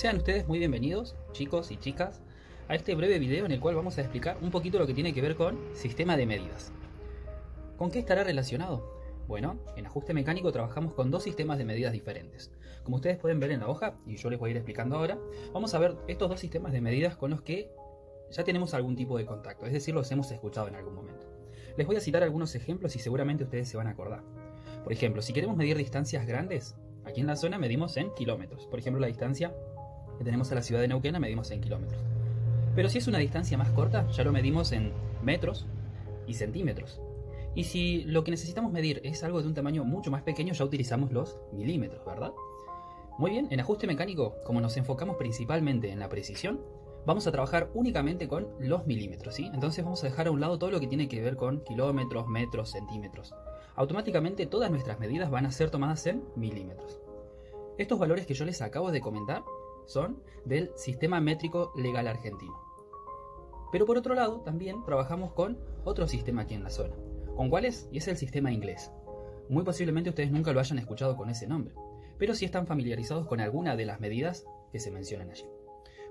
Sean ustedes muy bienvenidos, chicos y chicas, a este breve video en el cual vamos a explicar un poquito lo que tiene que ver con sistema de medidas. ¿Con qué estará relacionado? Bueno, en ajuste mecánico trabajamos con dos sistemas de medidas diferentes. Como ustedes pueden ver en la hoja, y yo les voy a ir explicando ahora, vamos a ver estos dos sistemas de medidas con los que ya tenemos algún tipo de contacto, es decir, los hemos escuchado en algún momento. Les voy a citar algunos ejemplos y seguramente ustedes se van a acordar. Por ejemplo, si queremos medir distancias grandes, aquí en la zona medimos en kilómetros. Por ejemplo, la distancia que tenemos a la ciudad de Neuquén la medimos en kilómetros. Pero si es una distancia más corta, ya lo medimos en metros y centímetros. Y si lo que necesitamos medir es algo de un tamaño mucho más pequeño, ya utilizamos los milímetros, ¿verdad? Muy bien, en ajuste mecánico, como nos enfocamos principalmente en la precisión, vamos a trabajar únicamente con los milímetros, ¿sí? Entonces vamos a dejar a un lado todo lo que tiene que ver con kilómetros, metros, centímetros. Automáticamente todas nuestras medidas van a ser tomadas en milímetros. Estos valores que yo les acabo de comentar son del sistema métrico legal argentino. Pero por otro lado, también trabajamos con otro sistema aquí en la zona. ¿Con cuál es? Y es el sistema inglés. Muy posiblemente ustedes nunca lo hayan escuchado con ese nombre, pero sí están familiarizados con alguna de las medidas que se mencionan allí.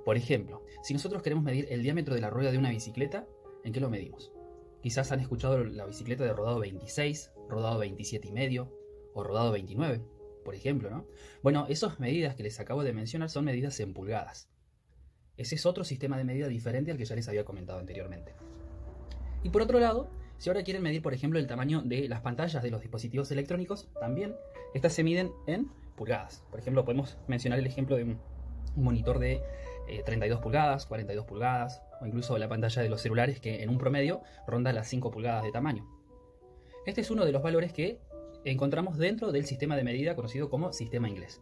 Por ejemplo, si nosotros queremos medir el diámetro de la rueda de una bicicleta, ¿en qué lo medimos? Quizás han escuchado la bicicleta de rodado 26, rodado 27,5 o rodado 29. Por ejemplo, ¿no? Bueno, esas medidas que les acabo de mencionar son medidas en pulgadas. Ese es otro sistema de medida diferente al que ya les había comentado anteriormente. Y por otro lado, si ahora quieren medir, por ejemplo, el tamaño de las pantallas de los dispositivos electrónicos, también estas se miden en pulgadas. Por ejemplo, podemos mencionar el ejemplo de un monitor de 32 pulgadas, 42 pulgadas, o incluso la pantalla de los celulares que en un promedio ronda las 5 pulgadas de tamaño. Este es uno de los valores que encontramos dentro del sistema de medida conocido como sistema inglés.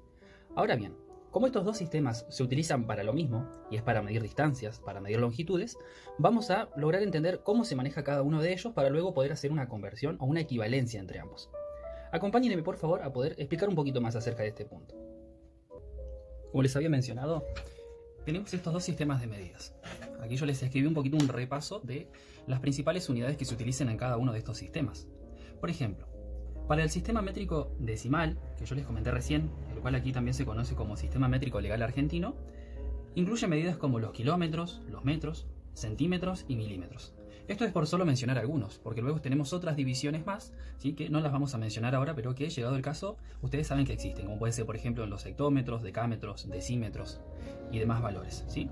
Ahora bien, como estos dos sistemas se utilizan para lo mismo, y es para medir distancias, para medir longitudes, vamos a lograr entender cómo se maneja cada uno de ellos para luego poder hacer una conversión o una equivalencia entre ambos. Acompáñenme por favor a poder explicar un poquito más acerca de este punto. Como les había mencionado, tenemos estos dos sistemas de medidas. Aquí yo les escribí un poquito un repaso de las principales unidades que se utilizan en cada uno de estos sistemas. Por ejemplo, para el sistema métrico decimal, que yo les comenté recién, el cual aquí también se conoce como sistema métrico legal argentino, incluye medidas como los kilómetros, los metros, centímetros y milímetros. Esto es por solo mencionar algunos, porque luego tenemos otras divisiones más, ¿sí? Que no las vamos a mencionar ahora, pero que llegado el caso, ustedes saben que existen, como puede ser por ejemplo en los hectómetros, decámetros, decímetros y demás valores, ¿sí?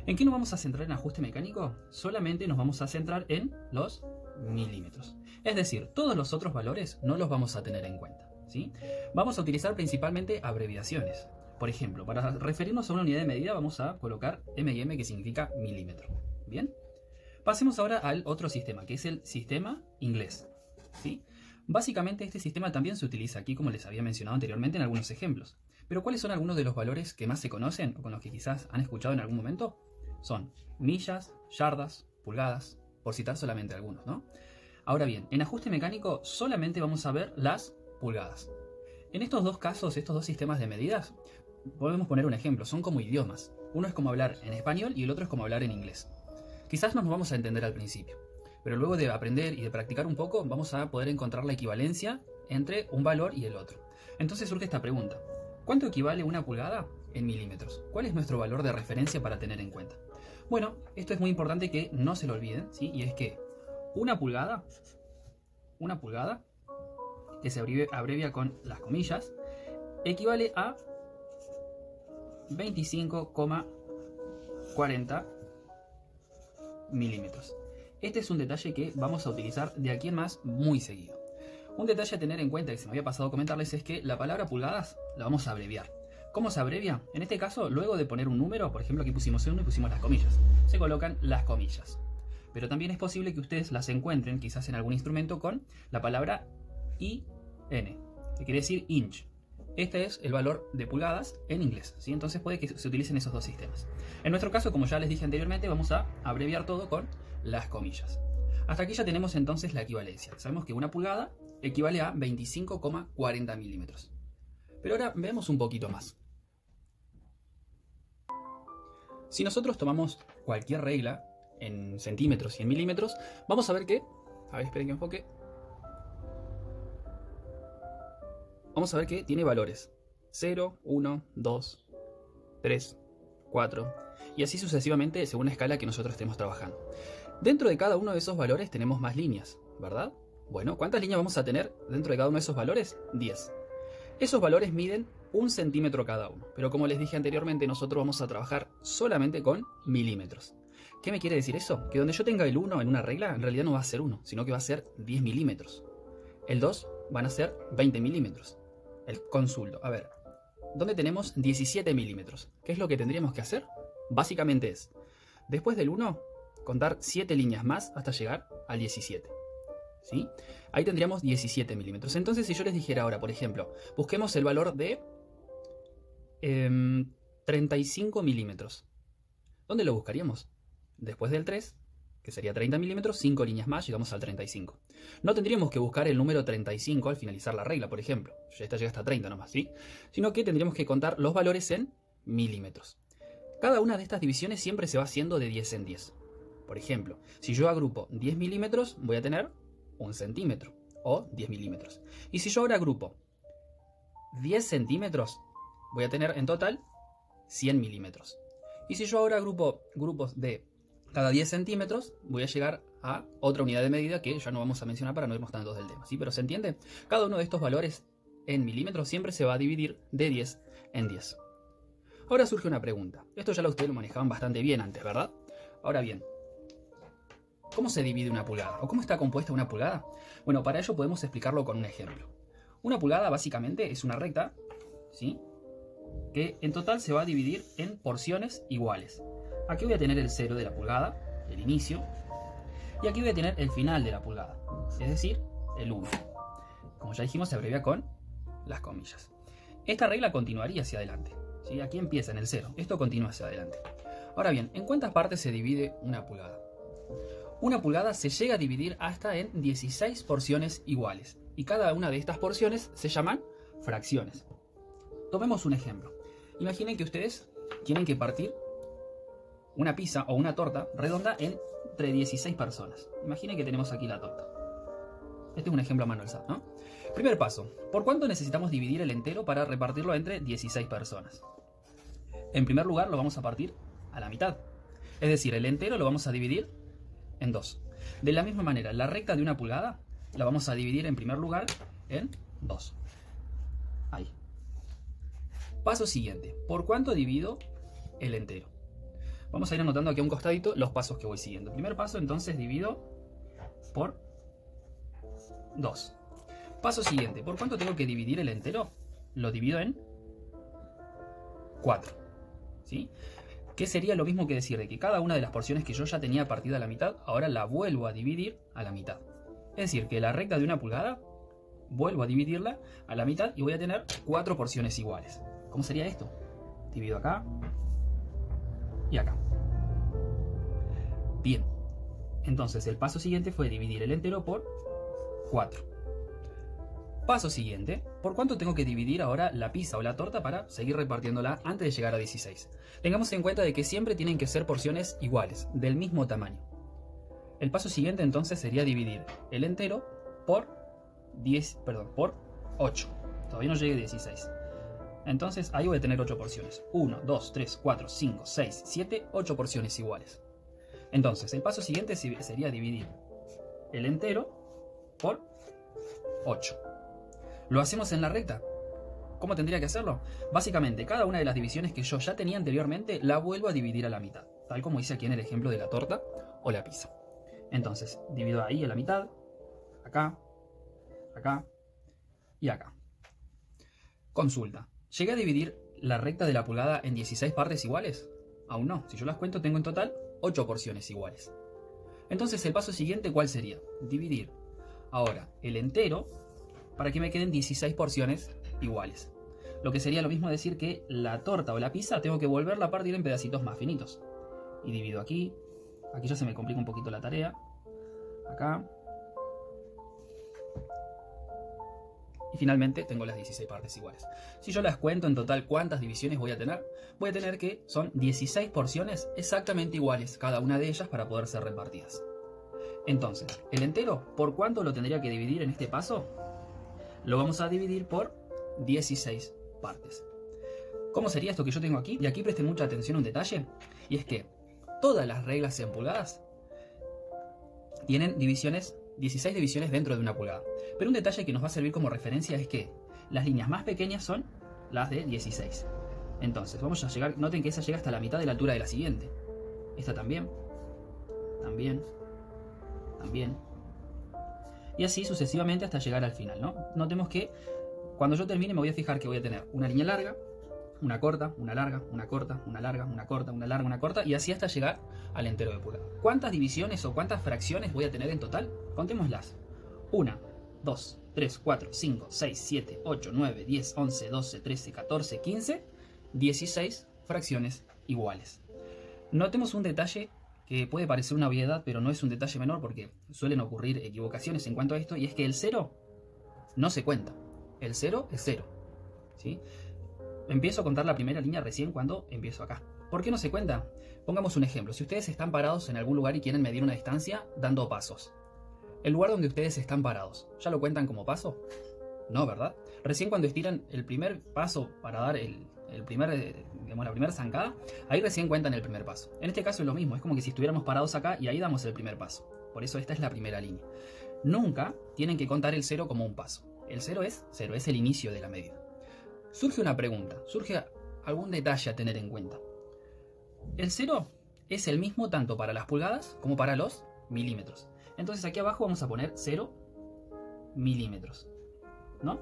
¿En qué nos vamos a centrar en ajuste mecánico? Solamente nos vamos a centrar en los milímetros. Es decir, todos los otros valores no los vamos a tener en cuenta, ¿sí? Vamos a utilizar principalmente abreviaciones. Por ejemplo, para referirnos a una unidad de medida vamos a colocar mm, que significa milímetro. ¿Bien? Pasemos ahora al otro sistema, que es el sistema inglés, ¿sí? Básicamente este sistema también se utiliza aquí, como les había mencionado anteriormente en algunos ejemplos. Pero ¿cuáles son algunos de los valores que más se conocen o con los que quizás han escuchado en algún momento? Son millas, yardas, pulgadas, por citar solamente algunos, ¿no? Ahora bien, en ajuste mecánico solamente vamos a ver las pulgadas. En estos dos casos, estos dos sistemas de medidas, podemos poner un ejemplo, son como idiomas. Uno es como hablar en español y el otro es como hablar en inglés. Quizás no nos vamos a entender al principio, pero luego de aprender y de practicar un poco vamos a poder encontrar la equivalencia entre un valor y el otro. Entonces surge esta pregunta: ¿cuánto equivale una pulgada en milímetros? ¿Cuál es nuestro valor de referencia para tener en cuenta? Bueno, esto es muy importante que no se lo olviden, ¿sí? Y es que una pulgada, que se abrevia con las comillas, equivale a 25,40 milímetros. Este es un detalle que vamos a utilizar de aquí en más muy seguido. Un detalle a tener en cuenta que se me había pasado a comentarles es que la palabra pulgadas la vamos a abreviar. ¿Cómo se abrevia? En este caso, luego de poner un número, por ejemplo aquí pusimos 1 y pusimos las comillas, se colocan las comillas. Pero también es posible que ustedes las encuentren quizás en algún instrumento con la palabra IN, que quiere decir inch. Este es el valor de pulgadas en inglés, ¿sí? Entonces puede que se utilicen esos dos sistemas. En nuestro caso, como ya les dije anteriormente, vamos a abreviar todo con las comillas. Hasta aquí ya tenemos entonces la equivalencia. Sabemos que una pulgada equivale a 25,40 milímetros. Pero ahora veamos un poquito más. Si nosotros tomamos cualquier regla en centímetros y en milímetros, vamos a ver que... A ver, esperen que enfoque. Vamos a ver que tiene valores 0, 1, 2, 3, 4, y así sucesivamente según la escala que nosotros estemos trabajando. Dentro de cada uno de esos valores tenemos más líneas, ¿verdad? Bueno, ¿cuántas líneas vamos a tener dentro de cada uno de esos valores? 10. Esos valores miden 1 centímetro cada uno, pero como les dije anteriormente, nosotros vamos a trabajar solamente con milímetros. ¿Qué me quiere decir eso? Que donde yo tenga el 1 en una regla, en realidad no va a ser 1, sino que va a ser 10 milímetros. El 2 van a ser 20 milímetros. El consulto, a ver, ¿dónde tenemos 17 milímetros? ¿Qué es lo que tendríamos que hacer? Básicamente es, después del 1, contar 7 líneas más hasta llegar al 17. ¿Sí? Ahí tendríamos 17 milímetros. Entonces, si yo les dijera ahora, por ejemplo, busquemos el valor de 35 milímetros. ¿Dónde lo buscaríamos? Después del 3, que sería 30 milímetros, 5 líneas más, llegamos al 35. No tendríamos que buscar el número 35 al finalizar la regla, por ejemplo. Esta llega hasta 30 nomás, ¿sí? Sino que tendríamos que contar los valores en milímetros. Cada una de estas divisiones siempre se va haciendo de 10 en 10. Por ejemplo, si yo agrupo 10 milímetros, voy a tener 1 centímetro o 10 milímetros. Y si yo ahora agrupo 10 centímetros, voy a tener en total 100 milímetros. Y si yo ahora agrupo grupos de cada 10 centímetros, voy a llegar a otra unidad de medida que ya no vamos a mencionar para no irnos tanto del tema, ¿sí? Pero ¿se entiende? Cada uno de estos valores en milímetros siempre se va a dividir de 10 en 10. Ahora surge una pregunta. Esto ya ustedes lo manejaban bastante bien antes, ¿verdad? Ahora bien, ¿cómo se divide una pulgada? ¿O cómo está compuesta una pulgada? Bueno, para ello podemos explicarlo con un ejemplo. Una pulgada básicamente es una recta, ¿sí?, que en total se va a dividir en porciones iguales. Aquí voy a tener el 0 de la pulgada, el inicio, y aquí voy a tener el final de la pulgada, es decir, el 1. Como ya dijimos, se abrevia con las comillas. Esta regla continuaría hacia adelante, ¿sí? Aquí empieza en el 0, esto continúa hacia adelante. Ahora bien, ¿en cuántas partes se divide una pulgada? Una pulgada se llega a dividir hasta en 16 porciones iguales, y cada una de estas porciones se llaman fracciones. Tomemos un ejemplo. Imaginen que ustedes tienen que partir una pizza o una torta redonda entre 16 personas. Imaginen que tenemos aquí la torta. Este es un ejemplo a mano alzada, ¿no? Primer paso. ¿Por cuánto necesitamos dividir el entero para repartirlo entre 16 personas? En primer lugar, lo vamos a partir a la mitad. Es decir, el entero lo vamos a dividir en 2. De la misma manera, la recta de una pulgada la vamos a dividir en primer lugar en 2. Ahí. Paso siguiente. ¿Por cuánto divido el entero? Vamos a ir anotando aquí a un costadito los pasos que voy siguiendo. Primer paso, entonces, divido por 2. Paso siguiente. ¿Por cuánto tengo que dividir el entero? Lo divido en 4. ¿Sí? Que sería lo mismo que decir de que cada una de las porciones que yo ya tenía partida a la mitad, ahora la vuelvo a dividir a la mitad. Es decir, que la recta de una pulgada, vuelvo a dividirla a la mitad y voy a tener 4 porciones iguales. ¿Cómo sería esto? Divido acá y acá. Bien. Entonces el paso siguiente fue dividir el entero por 4. Paso siguiente. ¿Por cuánto tengo que dividir ahora la pizza o la torta para seguir repartiéndola antes de llegar a 16? Tengamos en cuenta de que siempre tienen que ser porciones iguales, del mismo tamaño. El paso siguiente entonces sería dividir el entero por 8. Todavía no llegué a 16. Entonces ahí voy a tener 8 porciones. 1, 2, 3, 4, 5, 6, 7, 8 porciones iguales. Entonces el paso siguiente sería dividir el entero por 8. ¿Lo hacemos en la recta? ¿Cómo tendría que hacerlo? Básicamente, cada una de las divisiones que yo ya tenía anteriormente la vuelvo a dividir a la mitad, tal como hice aquí en el ejemplo de la torta o la pizza. Entonces, divido ahí a la mitad, acá, acá y acá. Consulta. ¿Llegué a dividir la recta de la pulgada en 16 partes iguales? Aún no. Si yo las cuento, tengo en total 8 porciones iguales. Entonces, el paso siguiente, ¿cuál sería? Dividir ahora el entero para que me queden 16 porciones iguales. Lo que sería lo mismo decir que la torta o la pizza tengo que volverla a partir en pedacitos más finitos. Y divido aquí. Aquí ya se me complica un poquito la tarea. Acá. Y finalmente tengo las 16 partes iguales. Si yo las cuento en total, ¿cuántas divisiones voy a tener? Voy a tener que son 16 porciones exactamente iguales, cada una de ellas, para poder ser repartidas. Entonces, el entero, ¿por cuánto lo tendría que dividir en este paso? Lo vamos a dividir por 16 partes. ¿Cómo sería esto que yo tengo aquí? Y aquí presten mucha atención a un detalle, y es que todas las reglas en pulgadas tienen 16 divisiones dentro de una pulgada. Pero un detalle que nos va a servir como referencia es que las líneas más pequeñas son las de 16. Entonces, vamos a llegar, noten que esa llega hasta la mitad de la altura de la siguiente. Esta también, también, también. Y así sucesivamente hasta llegar al final, ¿no? Notemos que cuando yo termine me voy a fijar que voy a tener una línea larga, una corta, una larga, una corta, una larga, una corta, una larga, una corta, y así hasta llegar al entero de pulgada. ¿Cuántas divisiones o cuántas fracciones voy a tener en total? Contémoslas. 1, 2, 3, 4, 5, 6, 7, 8, 9, 10, 11, 12, 13, 14, 15, 16 fracciones iguales. Notemos un detalle que puede parecer una obviedad, pero no es un detalle menor porque suelen ocurrir equivocaciones en cuanto a esto, y es que el 0 no se cuenta. El 0 es 0, ¿sí? Empiezo a contar la primera línea recién cuando empiezo acá. ¿Por qué no se cuenta? Pongamos un ejemplo. Si ustedes están parados en algún lugar y quieren medir una distancia dando pasos, el lugar donde ustedes están parados, ¿ya lo cuentan como paso? No, ¿verdad? Recién cuando estiran el primer paso para dar la primera zancada, ahí recién cuentan el primer paso. En este caso es lo mismo, es como que si estuviéramos parados acá y ahí damos el primer paso. Por eso esta es la primera línea. Nunca tienen que contar el 0 como un paso. El 0 es 0, es el inicio de la medida. Surge una pregunta, surge algún detalle a tener en cuenta. El 0 es el mismo tanto para las pulgadas como para los milímetros. Entonces aquí abajo vamos a poner 0 milímetros, ¿no?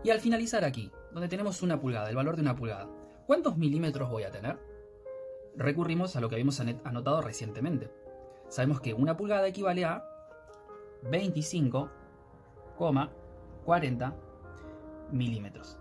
Y al finalizar aquí, donde tenemos una pulgada, el valor de una pulgada, ¿cuántos milímetros voy a tener? Recurrimos a lo que habíamos anotado recientemente. Sabemos que una pulgada equivale a 25,40 milímetros.